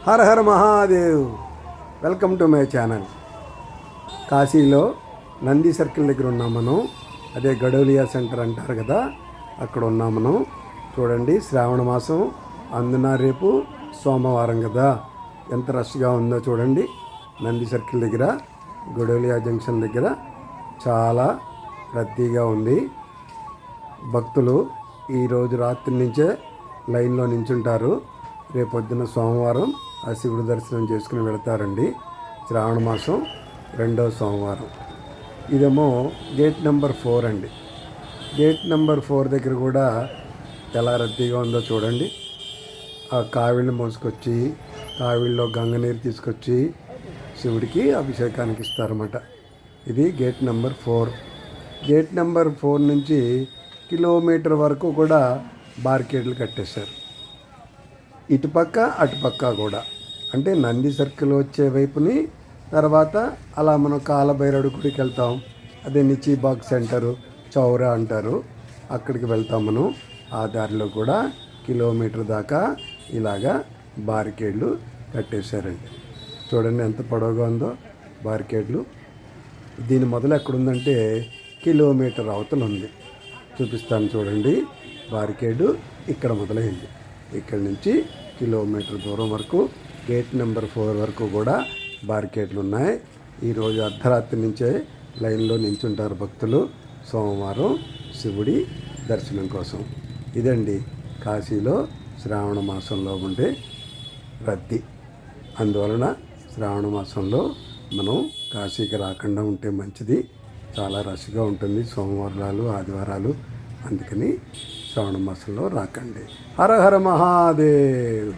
Hara Hara Mahadev. Welcome to my channel. కాశీలో Nandi circle దగ్గర ఉన్నాం మనం. అదే గడోలియా సెంటర్ అంటారు కదా, అక్కడ ఉన్నాం మనం. చూడండి, శ్రావణ మాసం, అందున రేపు సోమవారం కదా, ఎంత రష్గా ఉందో చూడండి. నంది సర్కిల్ దగ్గర, గడోలియా జంక్షన్ దగ్గర చాలా రద్దీగా ఉంది. భక్తులు ఈరోజు రాత్రి నుంచే లైన్లో నించుంటారు. రేపొద్దున సోమవారం ఆ శివుడి దర్శనం చేసుకుని వెళతారండి. శ్రావణ మాసం 2వ సోమవారం. ఇదేమో గేట్ నెంబర్ 4 అండి. గేట్ నెంబర్ 4 దగ్గర కూడా ఎలా రద్దీగా ఉందో చూడండి. ఆ కావిళ్ళు మోసుకొచ్చి, కావిళ్ళలో గంగ నీరు తీసుకొచ్చి శివుడికి అభిషేకానికి ఇస్తారన్నమాట. ఇది గేట్ నెంబర్ 4. గేట్ నెంబర్ 4 నుంచి కిలోమీటర్ వరకు కూడా బార్కేడ్లు కట్టేశారు. ఇటుపక్క అటుపక్క కూడా, అంటే నంది సర్కిల్ వచ్చే వైపుని, తర్వాత అలా మనం కాలభైరవుడి గుడికి వెళ్తాం. అదే నిచిబాగ్ సెంటరు, చౌరా అంటారు, అక్కడికి వెళ్తాం మనం. ఆ దారిలో కూడా కిలోమీటర్ దాకా ఇలాగా బారికేడ్లు కట్టేశారండి. చూడండి ఎంత పొడవుగా ఉందో బారికేడ్లు. దీని మొదలు ఎక్కడుందంటే కిలోమీటర్ అవతల ఉంది. చూపిస్తాను చూడండి. బారికేడు ఇక్కడ మొదలైంది. ఇక్కడి నుంచి కిలోమీటర్ దూరం వరకు గేట్ నెంబర్ 4 వరకు కూడా బారికేడ్లు ఉన్నాయి. ఈరోజు అర్ధరాత్రి నుంచే లైన్లో నించుంటారు భక్తులు సోమవారం శివుడి దర్శనం కోసం. ఇదండి కాశీలో శ్రావణ మాసంలో ఉండే రద్దీ. అందువలన శ్రావణ మాసంలో మనం కాశీకి రాకుండా ఉంటే మంచిది. చాలా రష్గా ఉంటుంది సోమవారాలు, ఆదివారాలు. అందుకని శ్రావణ మాసంలో రాకండి. హర హర మహాదేవ్.